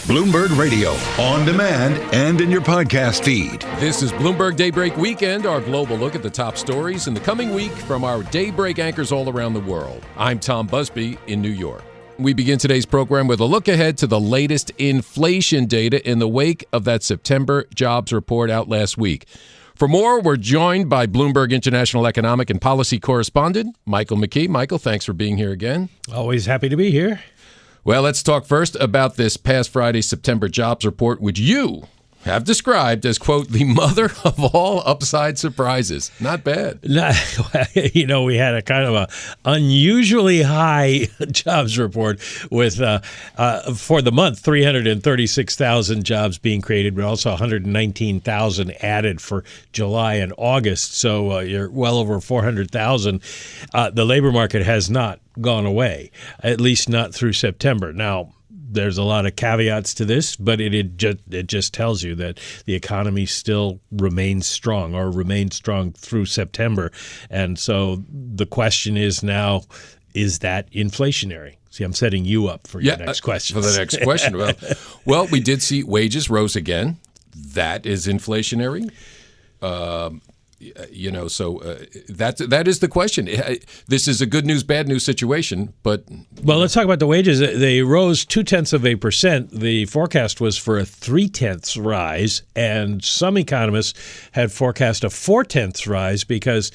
Bloomberg Radio, on demand and in your podcast feed. This is Bloomberg Daybreak Weekend, our global look at the top stories in the coming week from our Daybreak anchors all around the world. I'm Tom Busby in New York. We begin today's program with a look ahead to the latest inflation data in the wake of that September jobs report out last week. For more, we're joined by Bloomberg International Economic and Policy Correspondent Michael McKee. Michael, thanks for being here again. Always happy to be here. Well, let's talk first about this past Friday's September jobs report, which you have described as, quote, the mother of all upside surprises. Not bad. You know, we had a kind of a unusually high jobs report with, for the month, 336,000 jobs being created, but also 119,000 added for July and August. So you're well over 400,000. The labor market has not gone away, at least not through September. Now, there's a lot of caveats to this, but it just tells you that the economy still remains strong or remained strong through September. And so the question is now, is that inflationary? See, I'm setting you up for your next question. For the next question. Well, we did see wages rose again. That is inflationary. That is the question. This is a good news, bad news situation, but... Well, let's talk about the wages. They rose 0.2%. The forecast was for a 0.3 rise, and some economists had forecast a 0.4 rise because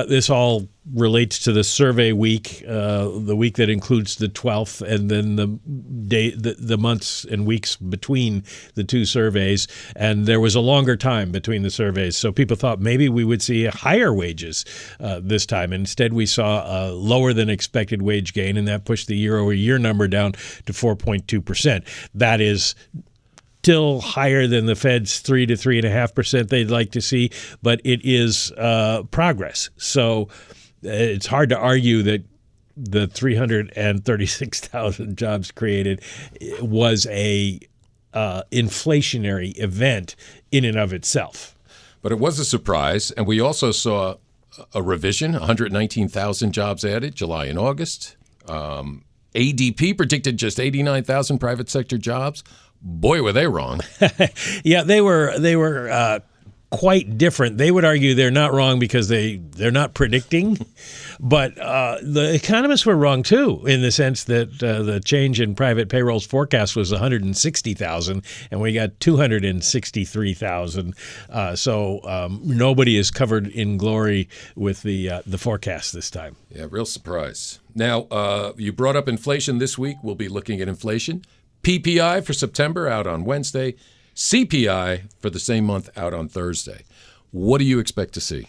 this all relates to the survey week, the week that includes the 12th, and then the months and weeks between the two surveys. And there was a longer time between the surveys, so people thought maybe we would see higher wages this time. Instead, we saw a lower than expected wage gain, and that pushed the year-over-year number down to 4.2%. That is still higher than the Fed's 3 to 3.5% they'd like to see, but it is progress. So it's hard to argue that the 336,000 jobs created was a inflationary event in and of itself. But it was a surprise, and we also saw a revision, 119,000 jobs added, July and August. ADP predicted just 89,000 private sector jobs. Boy, were they wrong. Yeah, they were quite different. They would argue they're not wrong because they're not predicting, but the economists were wrong too, in the sense that the change in private payrolls forecast was 160,000, and we got 263,000. So nobody is covered in glory with the forecast this time. Yeah, real surprise. Now, you brought up inflation this week. We'll be looking at inflation. PPI for September out on Wednesday. CPI for the same month out on Thursday. What do you expect to see?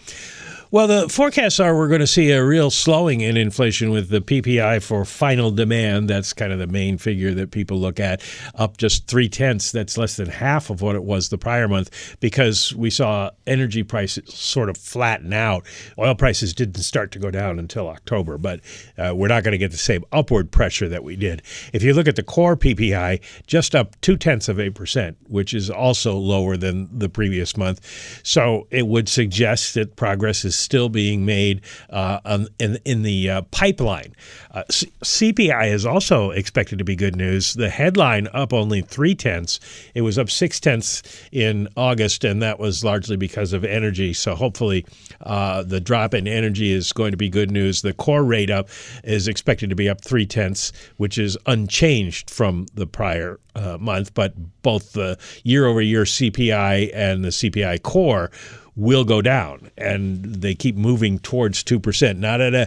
Well, the forecasts are we're going to see a real slowing in inflation with the PPI for final demand. That's kind of the main figure that people look at, up just 0.3. That's less than half of what it was the prior month because we saw energy prices sort of flatten out. Oil prices didn't start to go down until October, but we're not going to get the same upward pressure that we did. If you look at the core PPI, just up 0.2%, which is also lower than the previous month. So it would suggest that progress is still being made in the pipeline. CPI is also expected to be good news. The headline up only 0.3. It was up 0.6 in August, and that was largely because of energy. So hopefully the drop in energy is going to be good news. The core rate up is expected to be up 0.3, which is unchanged from the prior month, but both the year-over-year CPI and the CPI core will go down, and they keep moving towards 2%, not at an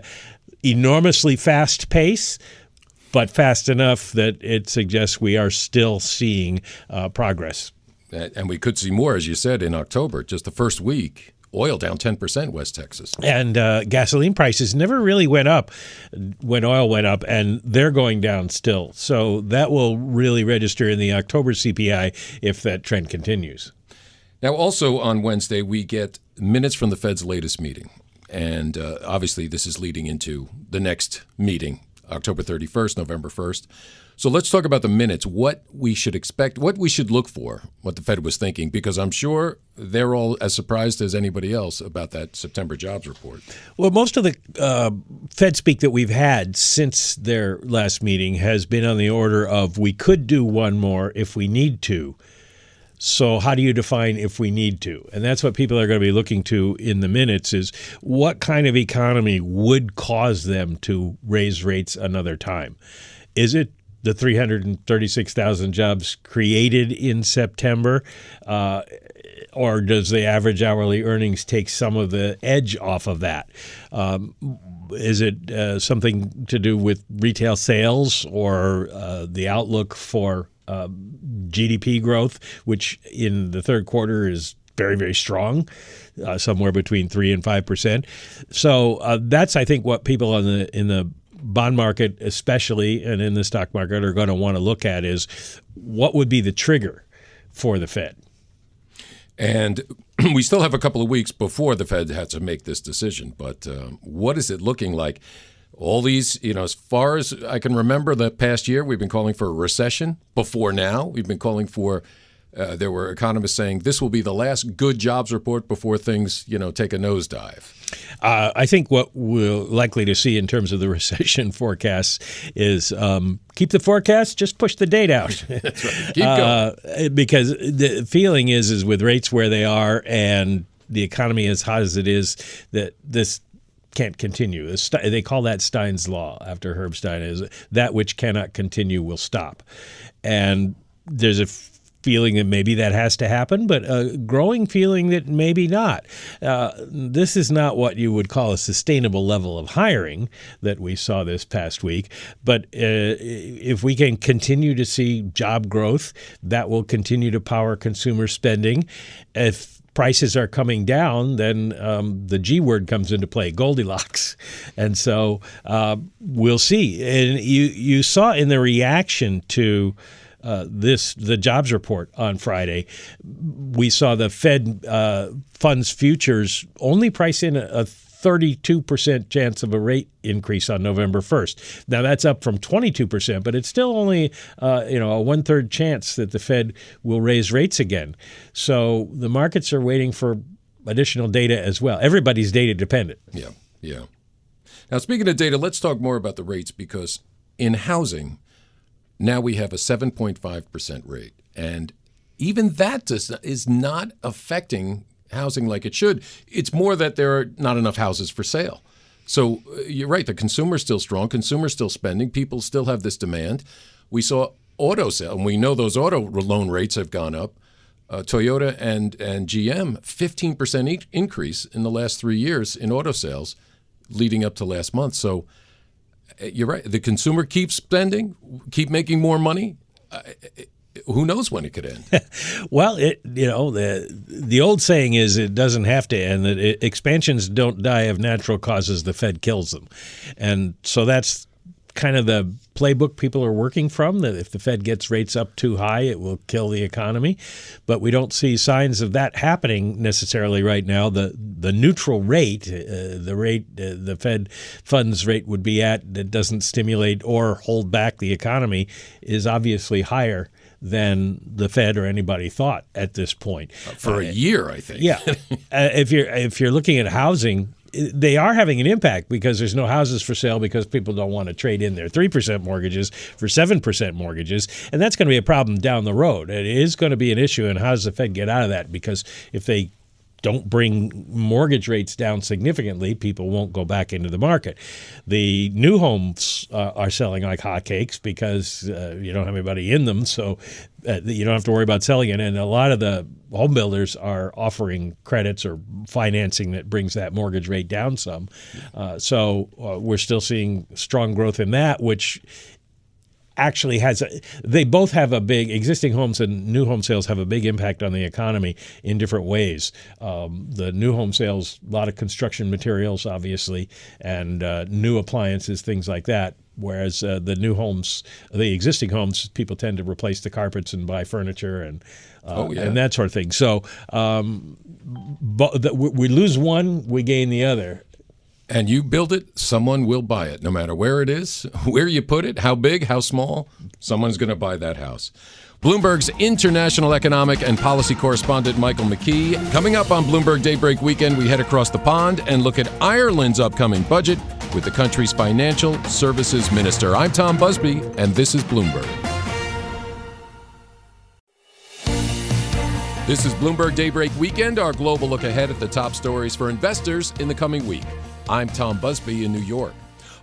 enormously fast pace, but fast enough that it suggests we are still seeing progress. And we could see more, as you said, in October, just the first week. Oil down 10%, West Texas. And gasoline prices never really went up when oil went up, and they're going down still. So that will really register in the October CPI if that trend continues. Now, also on Wednesday, we get minutes from the Fed's latest meeting. And obviously, this is leading into the next meeting October 31st, November 1st. So let's talk about the minutes, what we should expect, what we should look for, what the Fed was thinking, because I'm sure they're all as surprised as anybody else about that September jobs report. Well, most of the Fed speak that we've had since their last meeting has been on the order of we could do one more if we need to. So how do you define if we need to? And that's what people are going to be looking to in the minutes is what kind of economy would cause them to raise rates another time? Is it the 336,000 jobs created in September, or does the average hourly earnings take some of the edge off of that? Is it something to do with retail sales or the outlook for GDP growth, which in the third quarter is very, very strong, somewhere between 3% and 5%. So that's, I think, what people in the bond market especially and in the stock market are going to want to look at is what would be the trigger for the Fed. And we still have a couple of weeks before the Fed has to make this decision. But what is it looking like? All these, as far as I can remember the past year, we've been calling for a recession. Before now, we've been calling for, there were economists saying this will be the last good jobs report before things, take a nosedive. I think what we're likely to see in terms of the recession forecasts is keep the forecast, just push the date out. That's right. Keep going. Because the feeling is with rates where they are and the economy as hot as it is, that this can't continue. They call that Stein's law after Herb Stein, is that which cannot continue will stop. And there's a feeling that maybe that has to happen, but a growing feeling that maybe not. This is not what you would call a sustainable level of hiring that we saw this past week. But if we can continue to see job growth, that will continue to power consumer spending. If prices are coming down, then the G word comes into play, Goldilocks. And so we'll see. And you saw in the reaction to the jobs report on Friday, we saw the Fed funds futures only price in a 32% chance of a rate increase on November 1st. Now, that's up from 22%, but it's still only a one-third chance that the Fed will raise rates again. So the markets are waiting for additional data as well. Everybody's data dependent. Yeah. Now, speaking of data, let's talk more about the rates because in housing, now we have a 7.5% rate. And even that is not affecting housing like it should. It's more that there are not enough houses for sale. So you're right. The consumer's still strong. Consumer's still spending. People still have this demand. We saw auto sale, and we know those auto loan rates have gone up. Toyota and GM, 15% increase in the last 3 years in auto sales leading up to last month. So you're right. The consumer keeps spending, keep making more money. Who knows when it could end? Well, the old saying is it doesn't have to end. That expansions don't die of natural causes. The Fed kills them. And so that's kind of the playbook people are working from, that if the Fed gets rates up too high, it will kill the economy. But we don't see signs of that happening necessarily right now. The neutral rate, the rate the Fed funds rate would be at that doesn't stimulate or hold back the economy, is obviously higher than the Fed or anybody thought at this point. For a year, I think. Yeah. If you're looking at housing, they are having an impact because there's no houses for sale because people don't want to trade in their 3% mortgages for 7% mortgages. And that's going to be a problem down the road. It is going to be an issue. And how does the Fed get out of that? Because if they don't bring mortgage rates down significantly, people won't go back into the market. The new homes are selling like hotcakes because you don't have anybody in them, so you don't have to worry about selling it. And a lot of the home builders are offering credits or financing that brings that mortgage rate down some. So we're still seeing strong growth in that, which actually they both have a big, existing homes and new home sales have a big impact on the economy in different ways. The new home sales, a lot of construction materials, obviously, and new appliances, things like that. Whereas the existing homes, people tend to replace the carpets and buy furniture and that sort of thing. So we lose one, we gain the other. And you build it, someone will buy it, no matter where it is, where you put it, how big, how small, someone's going to buy that house. Bloomberg's international economic and policy correspondent Michael McKee. Coming up on Bloomberg Daybreak Weekend, we head across the pond and look at Ireland's upcoming budget with the country's financial services minister. I'm Tom Busby, and this is Bloomberg. This is Bloomberg Daybreak Weekend, our global look ahead at the top stories for investors in the coming week. I'm Tom Busby in New York.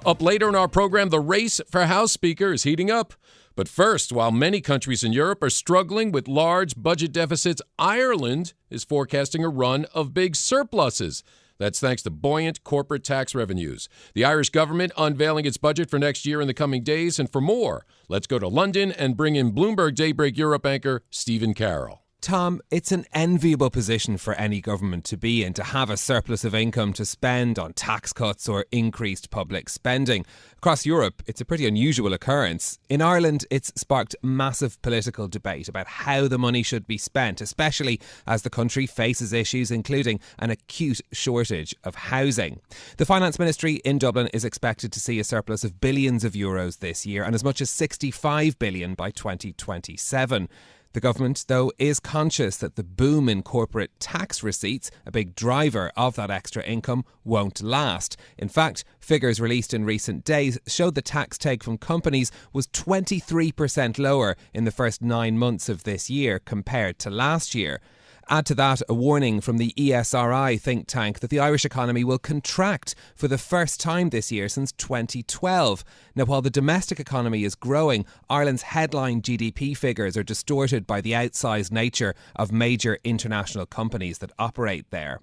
Up later in our program, the race for House Speaker is heating up. But first, while many countries in Europe are struggling with large budget deficits, Ireland is forecasting a run of big surpluses. That's thanks to buoyant corporate tax revenues. The Irish government unveiling its budget for next year in the coming days. And for more, let's go to London and bring in Bloomberg Daybreak Europe anchor Stephen Carroll. Tom, it's an enviable position for any government to be in, to have a surplus of income to spend on tax cuts or increased public spending. Across Europe, it's a pretty unusual occurrence. In Ireland, it's sparked massive political debate about how the money should be spent, especially as the country faces issues including an acute shortage of housing. The Finance Ministry in Dublin is expected to see a surplus of billions of euros this year and as much as 65 billion by 2027. The government, though, is conscious that the boom in corporate tax receipts, a big driver of that extra income, won't last. In fact, figures released in recent days showed the tax take from companies was 23% lower in the first 9 months of this year compared to last year. Add to that a warning from the ESRI think tank that the Irish economy will contract for the first time this year since 2012. Now, while the domestic economy is growing, Ireland's headline GDP figures are distorted by the outsized nature of major international companies that operate there.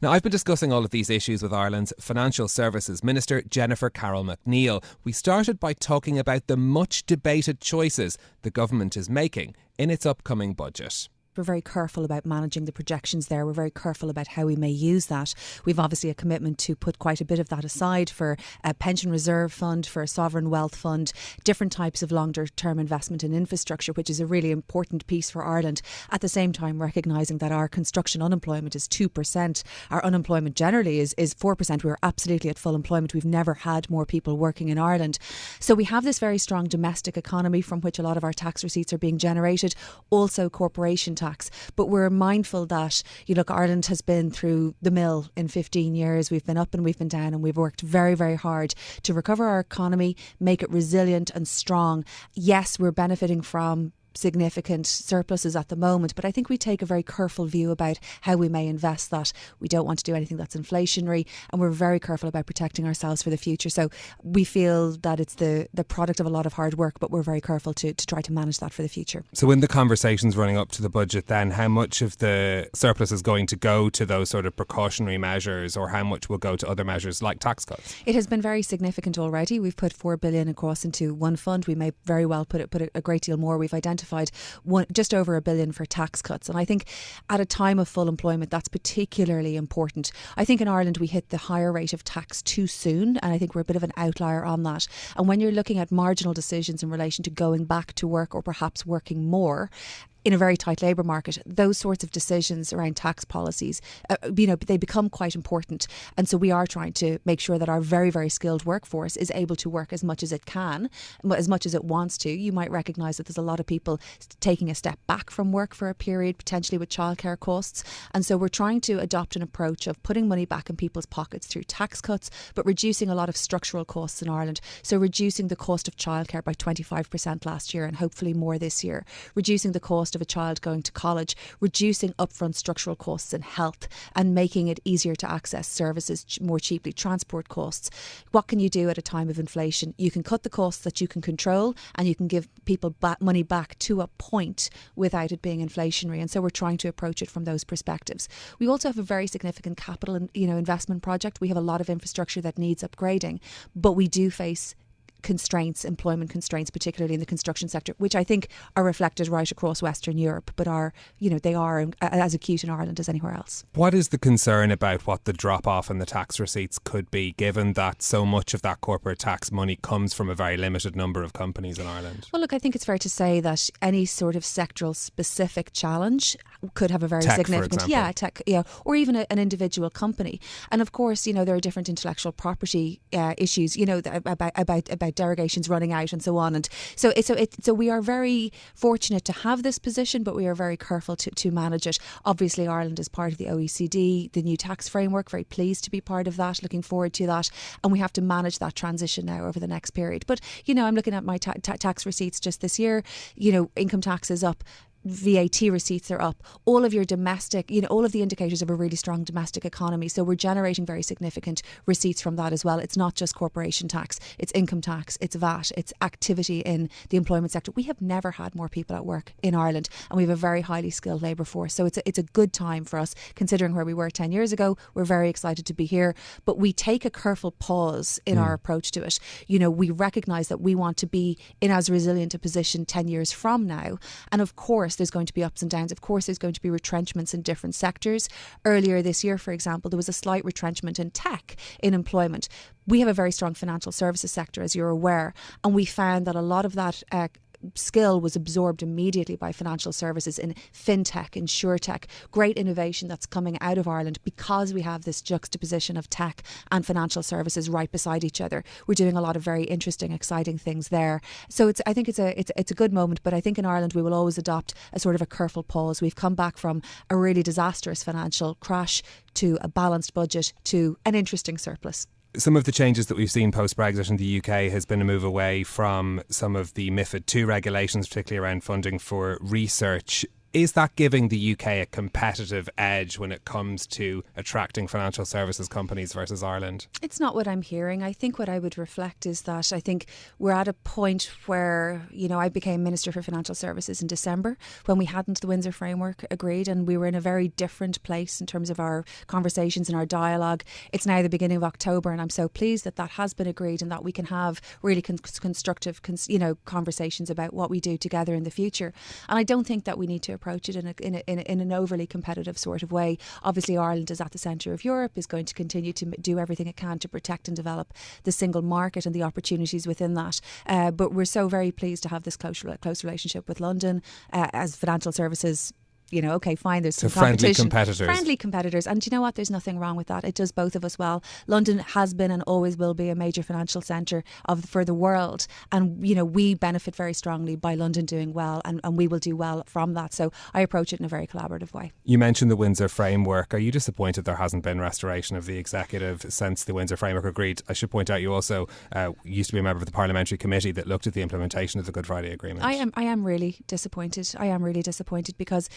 Now, I've been discussing all of these issues with Ireland's Financial Services Minister, Jennifer Carroll MacNeill. We started by talking about the much debated choices the government is making in its upcoming budget. We're very careful about managing the projections there. We're very careful about how we may use that. We've obviously a commitment to put quite a bit of that aside for a pension reserve fund, for a sovereign wealth fund, different types of longer term investment in infrastructure, which is a really important piece for Ireland. At the same time, recognising that our construction unemployment is 2%. Our unemployment generally is 4%. We're absolutely at full employment. We've never had more people working in Ireland. So we have this very strong domestic economy from which a lot of our tax receipts are being generated. Also corporation tax. But we're mindful that, Ireland has been through the mill in 15 years. We've been up and we've been down, and we've worked very, very hard to recover our economy, make it resilient and strong. Yes, we're benefiting from significant surpluses at the moment, but I think we take a very careful view about how we may invest that. We don't want to do anything that's inflationary, and we're very careful about protecting ourselves for the future. So we feel that it's the product of a lot of hard work, but we're very careful to try to manage that for the future. So in the conversations running up to the budget then, how much of the surplus is going to go to those sort of precautionary measures, or how much will go to other measures like tax cuts? It has been very significant already. We've put 4 billion across into one fund. We may very well put a great deal more. We've identified just over $1 billion for tax cuts. And I think at a time of full employment, that's particularly important. I think in Ireland, we hit the higher rate of tax too soon. And I think we're a bit of an outlier on that. And when you're looking at marginal decisions in relation to going back to work or perhaps working more, in a very tight labour market, those sorts of decisions around tax policies, they become quite important. And so we are trying to make sure that our very, very skilled workforce is able to work as much as it can, as much as it wants to. You might recognise that there's a lot of people taking a step back from work for a period, potentially with childcare costs. And so we're trying to adopt an approach of putting money back in people's pockets through tax cuts, but reducing a lot of structural costs in Ireland. So reducing the cost of childcare by 25% last year and hopefully more this year. Reducing the cost of a child going to college, reducing upfront structural costs in health and making it easier to access services more cheaply, transport costs. What can you do at a time of inflation? You can cut the costs that you can control, and you can give people money back to a point without it being inflationary. And so we're trying to approach it from those perspectives. We also have a very significant capital investment project. We have a lot of infrastructure that needs upgrading, but we do face constraints, employment constraints, particularly in the construction sector, which I think are reflected right across Western Europe, but are, they are as acute in Ireland as anywhere else. What is the concern about what the drop-off in the tax receipts could be, given that so much of that corporate tax money comes from a very limited number of companies in Ireland? Well, look, I think it's fair to say that any sort of sectoral specific challenge could have a very tech, significant, for example. tech, or even an individual company. And of course, there are different intellectual property issues, about derogations running out and so on. And so we are very fortunate to have this position, but we are very careful to manage it. Obviously, Ireland is part of the OECD, the new tax framework, very pleased to be part of that, looking forward to that. And we have to manage that transition now over the next period. But, I'm looking at my tax receipts just this year, income tax is up. VAT receipts are up. All of your domestic, all of the indicators of a really strong domestic economy. So we're generating very significant receipts from that as well. It's not just corporation tax, it's income tax, it's VAT, it's activity in the employment sector. We have never had more people at work in Ireland, and we have a very highly skilled labour force. So it's a good time for us, considering where we were 10 years ago. We're very excited to be here, but we take a careful pause in our approach to it. We recognise that we want to be in as resilient a position 10 years from now. And of course, there's going to be ups and downs. Of course, there's going to be retrenchments in different sectors. Earlier this year, for example, there was a slight retrenchment in tech, in employment. We have a very strong financial services sector, as you're aware, and we found that a lot of that skill was absorbed immediately by financial services in fintech, insurtech, great innovation that's coming out of Ireland because we have this juxtaposition of tech and financial services right beside each other. We're doing a lot of very interesting, exciting things there. So I think it's a good moment, but I think in Ireland we will always adopt a sort of a careful pause. We've come back from a really disastrous financial crash to a balanced budget to an interesting surplus. Some of the changes that we've seen post-Brexit in the UK has been a move away from some of the MiFID II regulations, particularly around funding for research. Is that giving the UK a competitive edge when it comes to attracting financial services companies versus Ireland? It's not what I'm hearing. I think what I would reflect is that I think we're at a point where, I became Minister for Financial Services in December when we hadn't the Windsor Framework agreed, and we were in a very different place in terms of our conversations and our dialogue. It's now the beginning of October, and I'm so pleased that that has been agreed and that we can have really constructive conversations about what we do together in the future. And I don't think that we need to approach it in an overly competitive sort of way. Obviously, Ireland is at the centre of Europe, is going to continue to do everything it can to protect and develop the single market and the opportunities within that. But we're so very pleased to have this close relationship with London as financial services. Okay, fine, there's some competition. Friendly competitors. And do you know what? There's nothing wrong with that. It does both of us well. London has been and always will be a major financial centre for the world. And, we benefit very strongly by London doing well, and we will do well from that. So I approach it in a very collaborative way. You mentioned the Windsor Framework. Are you disappointed there hasn't been restoration of the executive since the Windsor Framework agreed? I should point out you also used to be a member of the parliamentary committee that looked at the implementation of the Good Friday Agreement. I am really disappointed. I am really disappointed because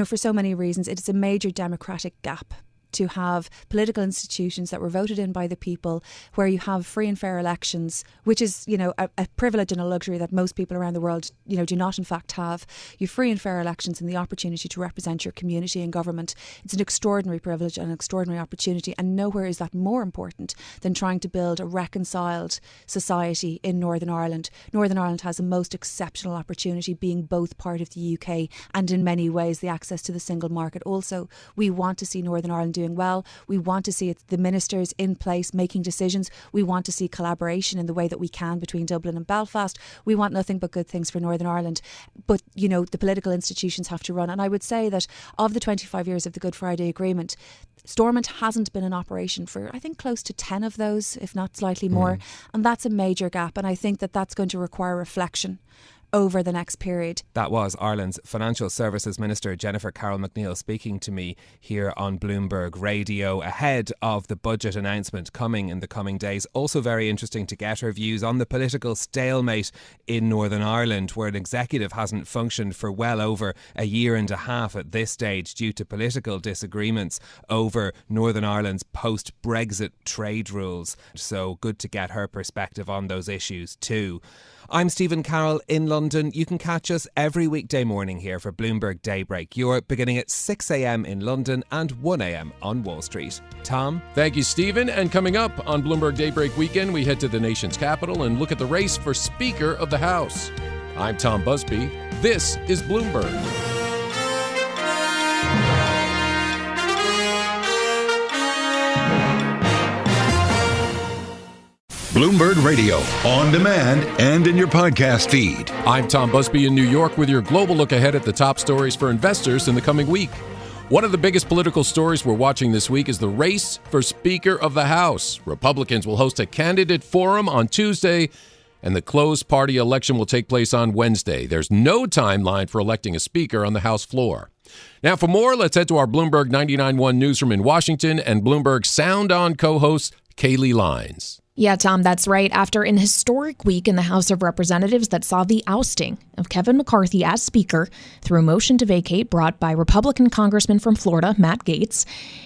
for so many reasons, it's a major democratic gap to have political institutions that were voted in by the people, where you have free and fair elections, which is, a privilege and a luxury that most people around the world, do not in fact have. You have free and fair elections and the opportunity to represent your community in government. It's an extraordinary privilege and an extraordinary opportunity, and nowhere is that more important than trying to build a reconciled society in Northern Ireland. Northern Ireland has a most exceptional opportunity, being both part of the UK and in many ways the access to the single market. Also, we want to see Northern Ireland doing well. We want to see the ministers in place making decisions. We want to see collaboration in the way that we can between Dublin and Belfast. We want nothing but good things for Northern Ireland. But, the political institutions have to run. And I would say that of the 25 years of the Good Friday Agreement, Stormont hasn't been in operation for, I think, close to 10 of those, if not slightly more. And that's a major gap. And I think that that's going to require reflection over the next period. That was Ireland's Financial Services Minister Jennifer Carroll McNeill speaking to me here on Bloomberg Radio ahead of the budget announcement coming in the coming days. Also very interesting to get her views on the political stalemate in Northern Ireland, where an executive hasn't functioned for well over a year and a half at this stage due to political disagreements over Northern Ireland's post-Brexit trade rules. So good to get her perspective on those issues too. I'm Stephen Carroll in London. You can catch us every weekday morning here for Bloomberg Daybreak Europe, beginning at 6 a.m. in London and 1 a.m. on Wall Street. Tom? Thank you, Stephen. And coming up on Bloomberg Daybreak Weekend, we head to the nation's capital and look at the race for Speaker of the House. I'm Tom Busby. This is Bloomberg. Bloomberg Radio, on demand and in your podcast feed. I'm Tom Busby in New York with your global look ahead at the top stories for investors in the coming week. One of the biggest political stories we're watching this week is the race for Speaker of the House. Republicans will host a candidate forum on Tuesday, and the closed party election will take place on Wednesday. There's no timeline for electing a speaker on the House floor. Now, for more, let's head to our Bloomberg 99.1 newsroom in Washington and Bloomberg Sound On co-host Kaylee Lines. Yeah, Tom, that's right. After an historic week in the House of Representatives that saw the ousting of Kevin McCarthy as Speaker through a motion to vacate brought by Republican Congressman from Florida, Matt Gaetz,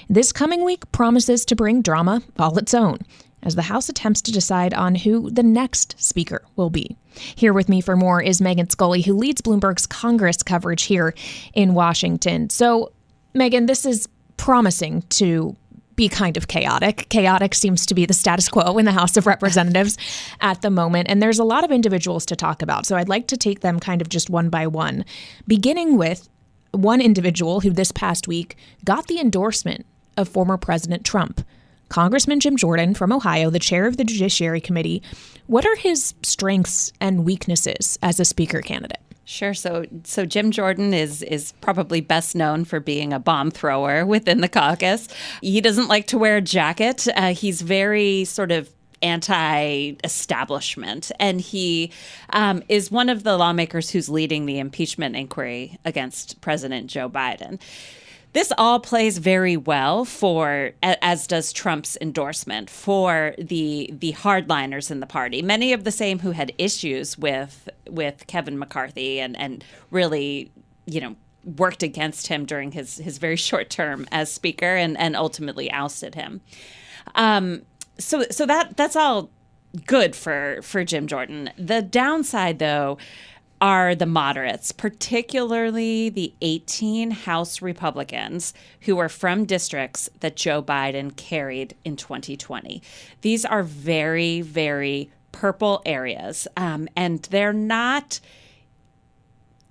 this coming week promises to bring drama all its own as the House attempts to decide on who the next Speaker will be. Here with me for more is Megan Scully, who leads Bloomberg's Congress coverage here in Washington. So, Megan, this is promising to be kind of chaotic. Chaotic seems to be the status quo in the House of Representatives at the moment, and there's a lot of individuals to talk about. So I'd like to take them kind of just one by one, beginning with one individual who this past week got the endorsement of former President Trump. Congressman Jim Jordan from Ohio, the chair of the Judiciary Committee. What are his strengths and weaknesses as a Speaker candidate? Sure. So Jim Jordan is probably best known for being a bomb thrower within the caucus. He doesn't like to wear a jacket. He's very sort of anti-establishment. And he is one of the lawmakers who's leading the impeachment inquiry against President Joe Biden. This all plays very well for, as does Trump's endorsement, for the hardliners in the party. Many of the same who had issues with Kevin McCarthy and really, worked against him during his very short term as Speaker and ultimately ousted him. So that's all good for Jim Jordan. The downside, though, are the moderates, particularly the 18 House Republicans who are from districts that Joe Biden carried in 2020. These are very, very purple areas, and they're not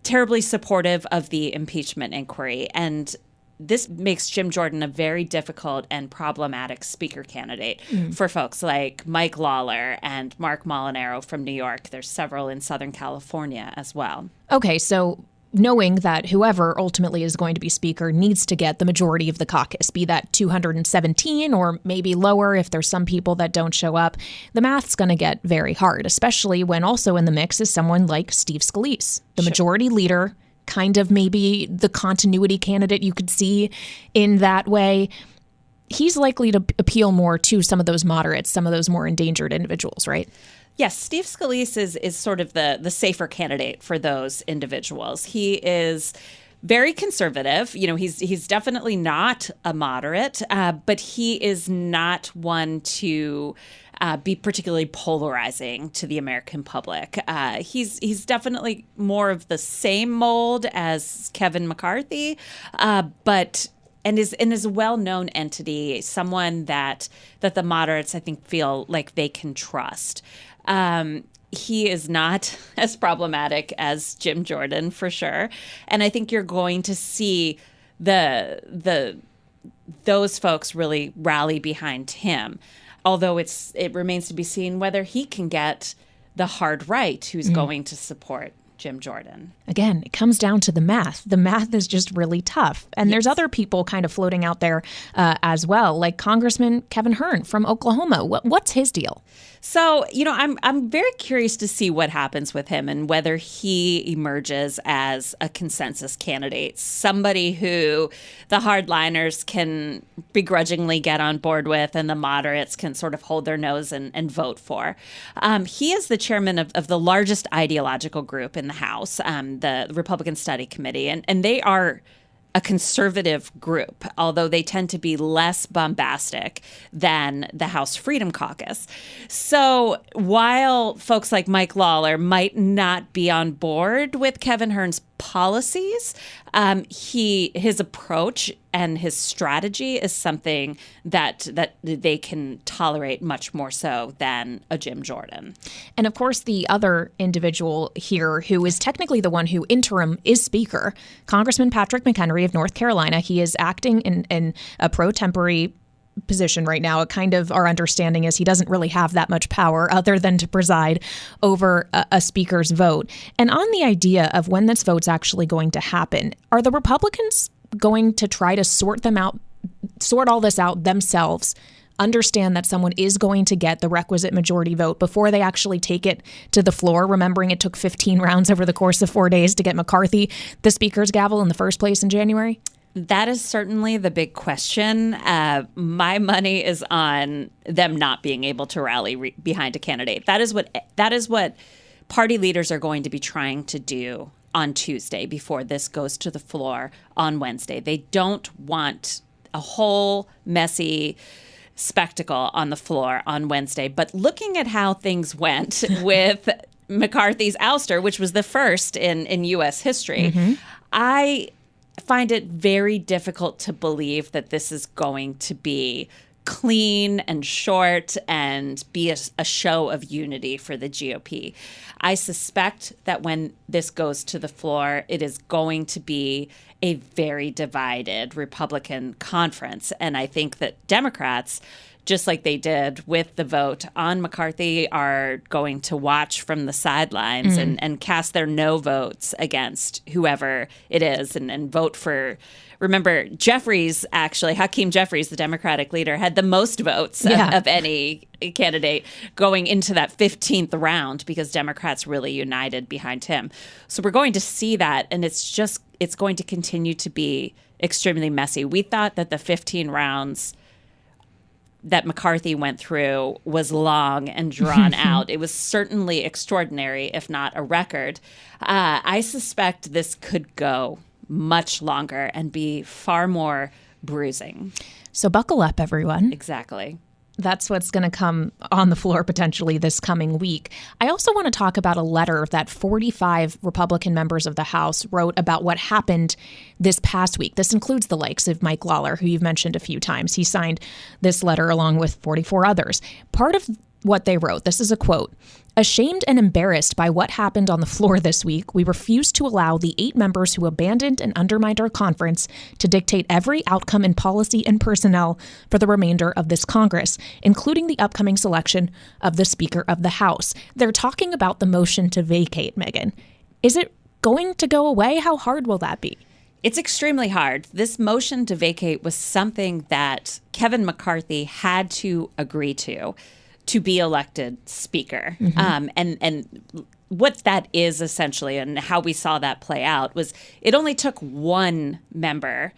terribly supportive of the impeachment inquiry. And this makes Jim Jordan a very difficult and problematic Speaker candidate for folks like Mike Lawler and Mark Molinaro from New York. There's several in Southern California as well. Okay, so knowing that whoever ultimately is going to be Speaker needs to get the majority of the caucus, be that 217 or maybe lower if there's some people that don't show up, the math's going to get very hard, especially when also in the mix is someone like Steve Scalise, the majority leader, kind of maybe the continuity candidate you could see in that way. He's likely to appeal more to some of those moderates, some of those more endangered individuals, right? Yes, Steve Scalise is sort of the safer candidate for those individuals. He is very conservative. He's definitely not a moderate, but he is not one to be particularly polarizing to the American public. He's definitely more of the same mold as Kevin McCarthy, but is a well-known entity, someone that the moderates, I think, feel like they can trust. He is not as problematic as Jim Jordan, for sure. And I think you're going to see those folks really rally behind him. Although it remains to be seen whether he can get the hard right who's going to support Jim Jordan. Again, it comes down to the math. The math is just really tough. And there's other people kind of floating out there as well, like Congressman Kevin Hern from Oklahoma. What's his deal? So, I'm very curious to see what happens with him and whether he emerges as a consensus candidate, somebody who the hardliners can begrudgingly get on board with and the moderates can sort of hold their nose and vote for. He is the chairman of the largest ideological group in the House, the Republican Study Committee, and they are a conservative group, although they tend to be less bombastic than the House Freedom Caucus. So while folks like Mike Lawler might not be on board with Kevin Hern's policies, his approach and his strategy is something that they can tolerate much more so than a Jim Jordan. And of course, the other individual here who is technically the one who interim is Speaker, Congressman Patrick McHenry of North Carolina. He is acting in a pro tempore position right now. Kind of our understanding is he doesn't really have that much power other than to preside over a speaker's vote. And on the idea of when this vote's actually going to happen, are the Republicans going to try to sort all this out themselves, understand that someone is going to get the requisite majority vote before they actually take it to the floor, remembering it took 15 rounds over the course of 4 days to get McCarthy the speaker's gavel in the first place in January? That is certainly the big question. My money is on them not being able to rally behind a candidate. That is what party leaders are going to be trying to do on Tuesday before this goes to the floor on Wednesday. They don't want a whole messy spectacle on the floor on Wednesday. But looking at how things went with McCarthy's ouster, which was the first in U.S. history, I find it very difficult to believe that this is going to be clean and short and be a show of unity for the GOP. I suspect that when this goes to the floor, it is going to be a very divided Republican conference. And I think that Democrats, just like they did with the vote on McCarthy, are going to watch from the sidelines and cast their no votes against whoever it is and vote for. Remember, Hakeem Jeffries, the Democratic leader, had the most votes of any candidate going into that 15th round because Democrats really united behind him. So we're going to see that, and it's going to continue to be extremely messy. We thought that the 15 rounds that McCarthy went through was long and drawn out. It was certainly extraordinary, if not a record. I suspect this could go much longer and be far more bruising. So buckle up, everyone. Exactly. That's what's going to come on the floor potentially this coming week. I also want to talk about a letter that 45 Republican members of the House wrote about what happened this past week. This includes the likes of Mike Lawler, who you've mentioned a few times. He signed this letter along with 44 others. Part of what they wrote, this is a quote: "Ashamed and embarrassed by what happened on the floor this week, we refuse to allow the 8 members who abandoned and undermined our conference to dictate every outcome in policy and personnel for the remainder of this Congress, including the upcoming selection of the Speaker of the House." They're talking about the motion to vacate, Megan. Is it going to go away? How hard will that be? It's extremely hard. This motion to vacate was something that Kevin McCarthy had to agree to be elected Speaker. And what that is essentially, and how we saw that play out, was it only took one member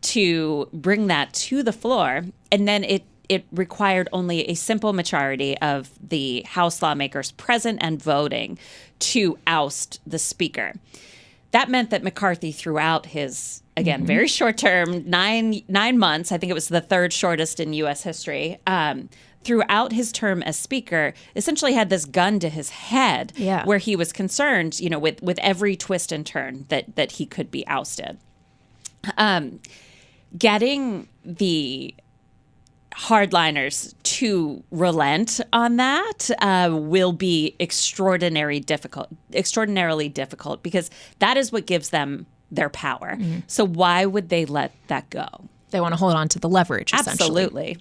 to bring that to the floor, and then it required only a simple majority of the House lawmakers present and voting to oust the Speaker. That meant that McCarthy, throughout his, again, very short term, nine months, I think it was the third shortest in U.S. history, throughout his term as Speaker, essentially had this gun to his head, where he was concerned, with every twist and turn that he could be ousted. Getting the hardliners to relent on that will be extraordinarily difficult because that is what gives them their power. So why would they let that go? They want to hold on to the leverage, essentially. Absolutely.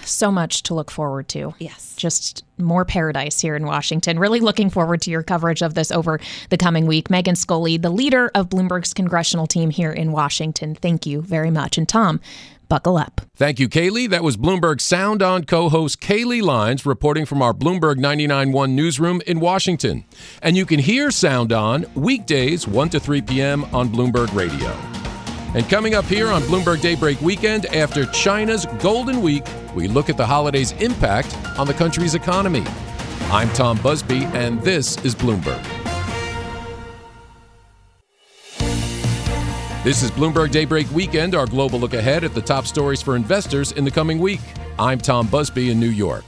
So much to look forward to. Yes. Just more paradise here in Washington. Really looking forward to your coverage of this over the coming week. Megan Scully, the leader of Bloomberg's congressional team here in Washington. Thank you very much. And Tom, buckle up. Thank you, Kaylee. That was Bloomberg Sound On co-host Kaylee Lyons reporting from our Bloomberg 99.1 newsroom in Washington. And you can hear Sound On weekdays 1 to 3 p.m. on Bloomberg Radio. And coming up here on Bloomberg Daybreak Weekend, after China's Golden Week, we look at the holiday's impact on the country's economy. I'm Tom Busby, and this is Bloomberg. This is Bloomberg Daybreak Weekend, our global look ahead at the top stories for investors in the coming week. I'm Tom Busby in New York.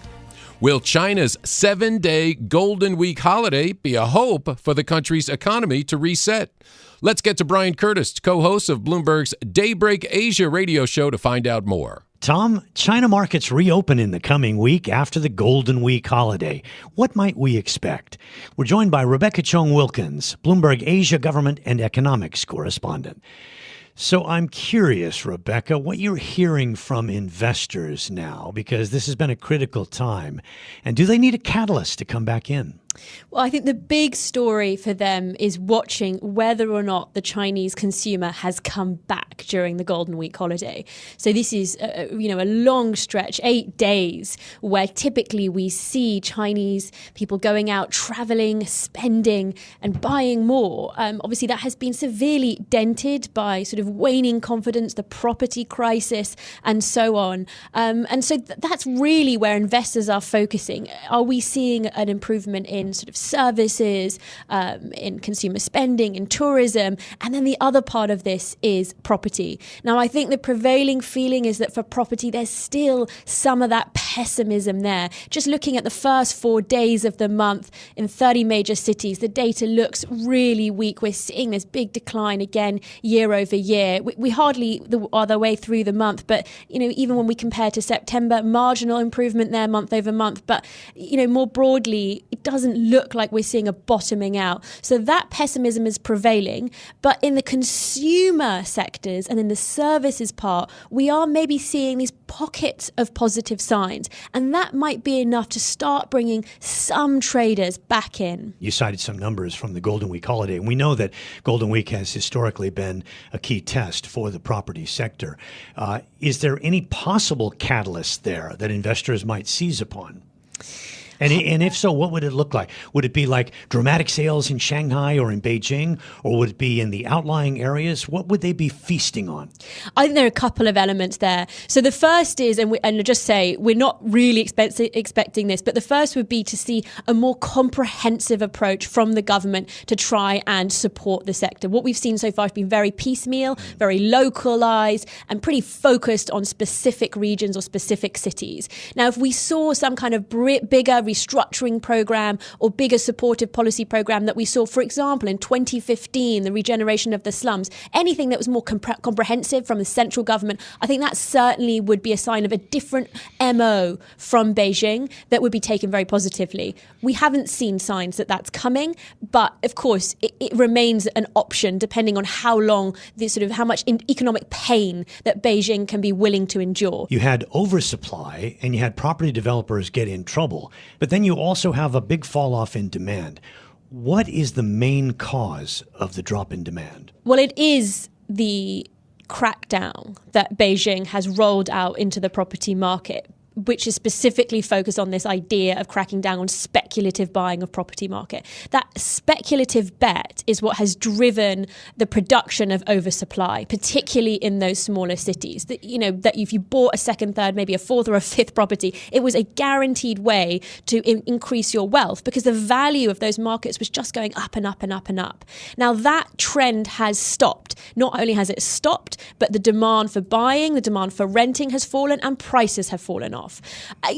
Will China's 7-day Golden Week holiday be a hope for the country's economy to reset? Let's get to Brian Curtis, co-host of Bloomberg's Daybreak Asia radio show, to find out more. Tom, China markets reopen in the coming week after the Golden Week holiday. What might we expect? We're joined by Rebecca Chung-Wilkins, Bloomberg Asia Government and Economics correspondent. So I'm curious, Rebecca, what you're hearing from investors now, because this has been a critical time. And do they need a catalyst to come back in? Well, I think the big story for them is watching whether or not the Chinese consumer has come back during the Golden Week holiday. So this is, a long stretch, 8 days, where typically we see Chinese people going out, traveling, spending and buying more. Obviously, that has been severely dented by sort of waning confidence, the property crisis and so on. And so that's really where investors are focusing. Are we seeing an improvement in sort of services, in consumer spending, in tourism? And then the other part of this is property. Now, I think the prevailing feeling is that for property, there's still some of that pessimism there. Just looking at the first 4 days of the month in 30 major cities, the data looks really weak. We're seeing this big decline again year over year. We hardly are the way through the month, but even when we compare to September, marginal improvement there month over month. But more broadly, it doesn't look like we're seeing a bottoming out. So that pessimism is prevailing. But in the consumer sectors and in the services part, we are maybe seeing these pockets of positive signs. And that might be enough to start bringing some traders back in. You cited some numbers from the Golden Week holiday. And we know that Golden Week has historically been a key test for the property sector. Is there any possible catalyst there that investors might seize upon? And if so, what would it look like? Would it be like dramatic sales in Shanghai or in Beijing, or would it be in the outlying areas? What would they be feasting on? I think there are a couple of elements there. So the first is, and I'll just say, we're not really expecting this, but the first would be to see a more comprehensive approach from the government to try and support the sector. What we've seen so far has been very piecemeal, very localized, and pretty focused on specific regions or specific cities. Now, if we saw some kind of bigger restructuring program or bigger supportive policy program that we saw, for example, in 2015, the regeneration of the slums, anything that was more comprehensive from the central government, I think that certainly would be a sign of a different MO from Beijing that would be taken very positively. We haven't seen signs that that's coming, but of course it remains an option depending on how long, how much economic pain that Beijing can be willing to endure. You had oversupply and you had property developers get in trouble. But then you also have a big fall off in demand. What is the main cause of the drop in demand? Well, it is the crackdown that Beijing has rolled out into the property market, which is specifically focused on this idea of cracking down on speculative buying of property market. That speculative bet is what has driven the production of oversupply, particularly in those smaller cities. That if you bought a second, third, maybe a fourth or a fifth property, it was a guaranteed way to increase your wealth because the value of those markets was just going up and up and up and up. Now that trend has stopped. Not only has it stopped, but the demand for buying, the demand for renting has fallen and prices have fallen off.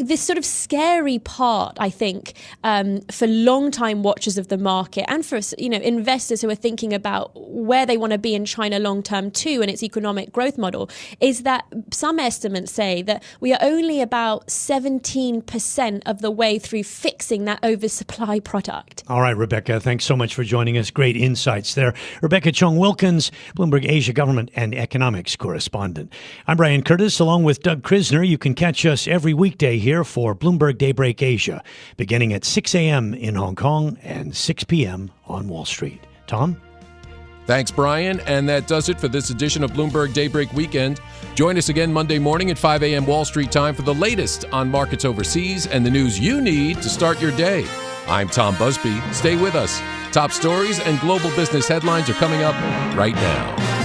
This sort of scary part, I think, for long-time watchers of the market and for investors who are thinking about where they want to be in China long-term too and its economic growth model, is that some estimates say that we are only about 17% of the way through fixing that oversupply product. All right, Rebecca, thanks so much for joining us. Great insights there. Rebecca Chung-Wilkins, Bloomberg Asia Government and Economics correspondent. I'm Brian Curtis, along with Doug Krisner. You can catch us every weekday here for Bloomberg Daybreak Asia, beginning at 6 a.m. in Hong Kong and 6 p.m. on Wall Street. Tom? Thanks, Brian. And that does it for this edition of Bloomberg Daybreak Weekend. Join us again Monday morning at 5 a.m. Wall Street time for the latest on markets overseas and the news you need to start your day. I'm Tom Busby. Stay with us. Top stories and global business headlines are coming up right now.